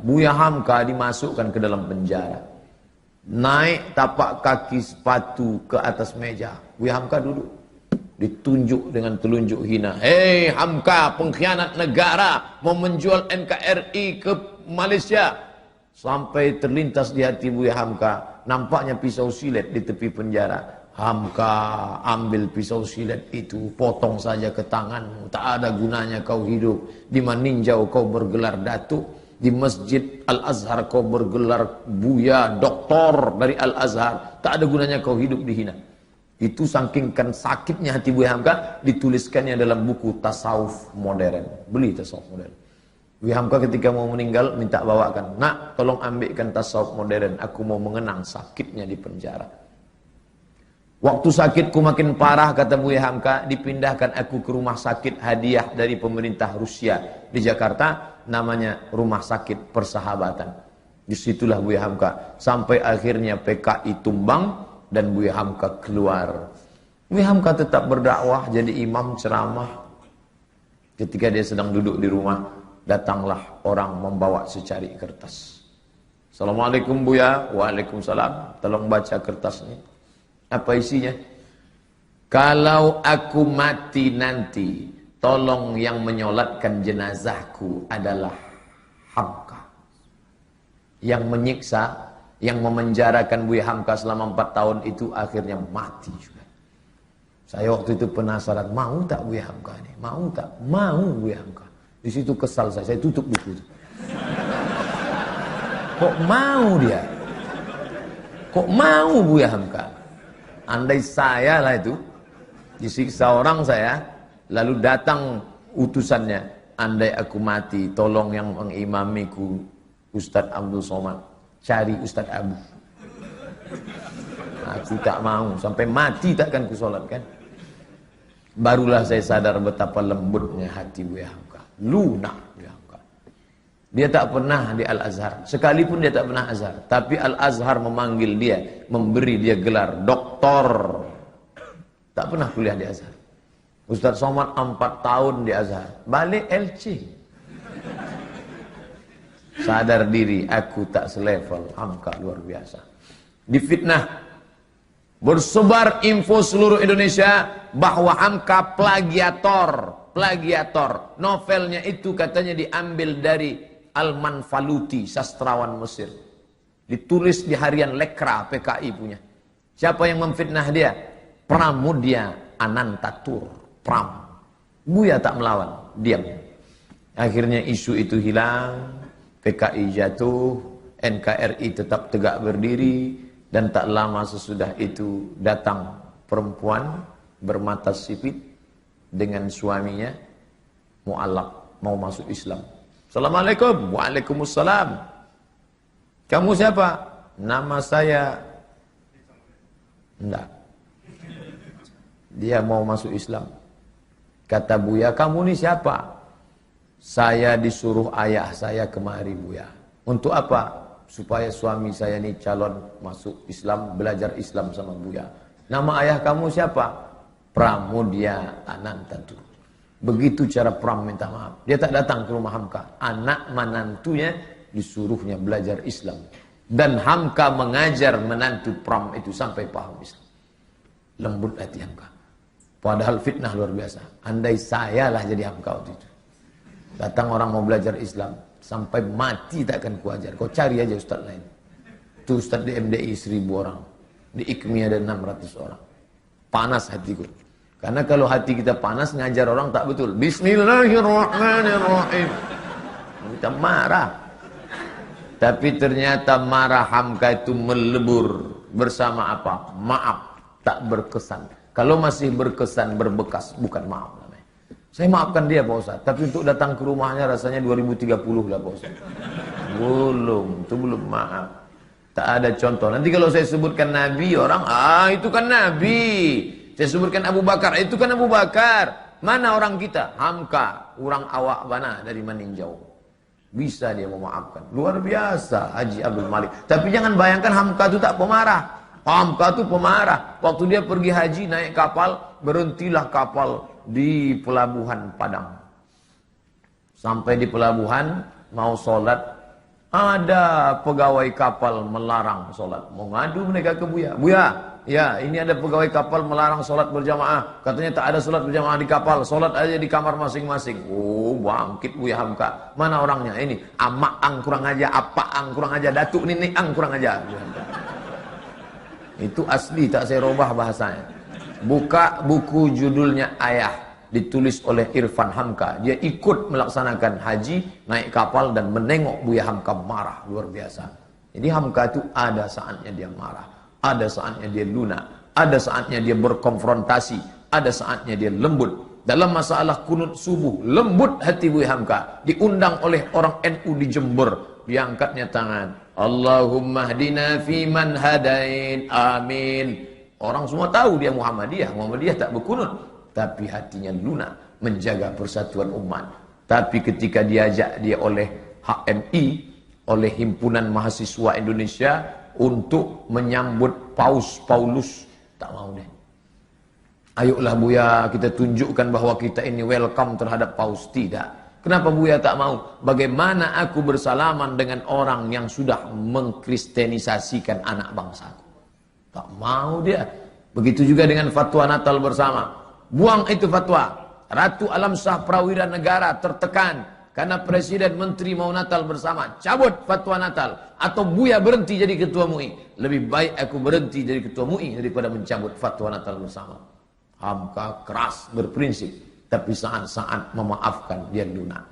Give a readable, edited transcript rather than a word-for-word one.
Buya Hamka dimasukkan ke dalam penjara. Naik tapak kaki sepatu ke atas meja. Buya Hamka duduk. Ditunjuk dengan telunjuk hina. Hei Hamka, pengkhianat negara, mau menjual NKRI ke Malaysia. Sampai terlintas di hati Buya Hamka, nampaknya pisau silet di tepi penjara. Hamka, ambil pisau silet itu, potong saja ke tanganmu. Tak ada gunanya kau hidup. Di Maninjau kau bergelar datuk, di Masjid Al-Azhar kau bergelar buya, doktor dari Al-Azhar. Tak ada gunanya kau hidup dihina. Itu saking sakitnya hati Buya Hamka, dituliskannya dalam buku Tasawuf Modern. Beli Tasawuf Modern. Buya Hamka ketika mau meninggal minta bawakan, nak tolong ambilkan Tasawuf Modern, aku mau mengenang sakitnya di penjara. Waktu sakitku makin parah, kata Buya Hamka, dipindahkan aku ke rumah sakit hadiah dari pemerintah Rusia di Jakarta, namanya Rumah Sakit Persahabatan. Disitulah Buya Hamka sampai akhirnya PKI tumbang dan Buya Hamka keluar. Buya Hamka tetap berdakwah, jadi imam ceramah. Ketika dia sedang duduk di rumah, datanglah orang membawa secari kertas. Assalamualaikum Buya. Waalaikumsalam. Tolong baca kertas ini. Apa isinya? Kalau aku mati nanti, tolong yang menyolatkan jenazahku adalah Hamka. Yang menyiksa, yang memenjarakan Buya Hamka selama 4 tahun itu akhirnya mati juga. Saya waktu itu penasaran, mau tak Buya Hamka ini? Mau tak? Mau Buya Hamka. Di situ kesal saya tutup buku itu. Kok mau dia? Kok mau Buya Hamka? Andai saya lah itu disiksa orang saya, lalu datang utusannya, andai aku mati, tolong yang mengimamiku Ustadz Abdul Somad, cari Ustadz Abu. Aku tak mau, sampai mati takkan kusolatkan. Barulah saya sadar betapa lembutnya hati Buya Hamka, lunak Buya Hamka. Dia tak pernah di Al-Azhar, sekalipun dia tak pernah Azhar, tapi Al-Azhar memanggil dia, memberi dia gelar doktor. Tak pernah kuliah di Azhar. Ustadz Somad 4 tahun di Azhar, balik LC. Sadar diri, aku tak selevel. Hamka luar biasa. Difitnah, bersebar info seluruh Indonesia bahwa Hamka plagiator. Novelnya itu katanya diambil dari Al-Manfaluti, sastrawan Mesir. Ditulis di harian Lekra, PKI punya. Siapa yang memfitnah dia? Pramudia Anantatur, Pram. Buya tak melawan, diam. Akhirnya isu itu hilang, PKI jatuh, NKRI tetap tegak berdiri, dan tak lama sesudah itu datang perempuan bermata sipit dengan suaminya, mu'alaq, mau masuk Islam. Assalamualaikum. Waalaikumsalam. Kamu siapa? Nama saya. Enggak. Dia mau masuk Islam. Kata Buya, kamu ini siapa? Saya disuruh ayah saya kemari Buya. Untuk apa? Supaya suami saya ini calon masuk Islam, belajar Islam sama Buya. Nama ayah kamu siapa? Pramudia Anantatur. Begitu cara Pram minta maaf. Dia tak datang ke rumah Hamka. Anak menantunya disuruhnya belajar Islam. Dan Hamka mengajar menantu Pram itu sampai paham Islam. Lembut hati Hamka. Padahal fitnah luar biasa. Andai saya lah jadi Hamka waktu itu. Datang orang mau belajar Islam. Sampai mati tak akan kuajar. Kau cari aja ustaz lain. Itu ustaz di MDI 1000 orang. Di IKMI ada 600 orang. Panas hatiku. Karena kalau hati kita panas, ngajar orang tak betul. Bismillahirrahmanirrahim. Kita marah. Tapi ternyata marah Hamka itu melebur. Bersama apa? Maaf. Tak berkesan. Kalau masih berkesan, berbekas, bukan maaf namanya. Saya maafkan dia Pak Ustaz. Tapi untuk datang ke rumahnya rasanya 2030 lah Pak Ustaz. Belum. Itu belum maaf. Tak ada contoh. Nanti kalau saya sebutkan Nabi, orang, itu kan Nabi. Saya sebutkan Abu Bakar, itu kan Abu Bakar. Mana orang kita? Hamka, orang awak mana dari Maninjau. Bisa dia memaafkan. Luar biasa Haji Abdul Malik. Tapi jangan bayangkan Hamka itu tak pemarah. Hamka itu pemarah. Waktu dia pergi haji naik kapal, berhentilah kapal di pelabuhan Padang. Sampai di pelabuhan, mau sholat, Ada pegawai kapal melarang sholat. Mau ngadu mereka ke Buya. Buya, ya ini ada pegawai kapal melarang sholat berjamaah. Katanya tak ada sholat berjamaah di kapal. Sholat aja di kamar masing-masing. Oh, bangkit Buya Hamka. Mana orangnya? Ini amak ang kurang aja, apa ang kurang aja, datuk nenek ang kurang aja. Itu asli, tak saya robah bahasanya. Buka buku judulnya Ayah. Ditulis oleh Irfan Hamka. Dia ikut melaksanakan haji, naik kapal dan menengok Buya Hamka marah luar biasa. Jadi Hamka itu ada saatnya dia marah, ada saatnya dia lunak, ada saatnya dia berkonfrontasi, ada saatnya dia lembut. Dalam masalah kunut subuh, lembut hati Buya Hamka. Diundang oleh orang NU di Jember, diangkatnya tangan. Allahumma hdina fiman hadain, amin. Orang semua tahu dia Muhammadiyah. Muhammadiyah tak berkunut. Tapi hatinya lunak menjaga persatuan umat. Tapi ketika diajak dia oleh HMI, oleh Himpunan Mahasiswa Indonesia untuk menyambut Paus Paulus, tak mau deh. Ayolah Buya, kita tunjukkan bahwa kita ini welcome terhadap Paus. Tidak. Kenapa Buya tak mau? Bagaimana aku bersalaman dengan orang yang sudah mengkristenisasikan anak bangsaku? Tak mau dia. Begitu juga dengan fatwa Natal bersama. Buang itu fatwa. Ratu Alam Shah Prawira Negara tertekan karena presiden menteri mau Natal bersama. Cabut fatwa Natal. Atau Buya berhenti jadi ketua MUI. Lebih baik aku berhenti jadi ketua MUI daripada mencabut fatwa Natal bersama. Hamka keras berprinsip, tapi saat-saat memaafkan dia lunak.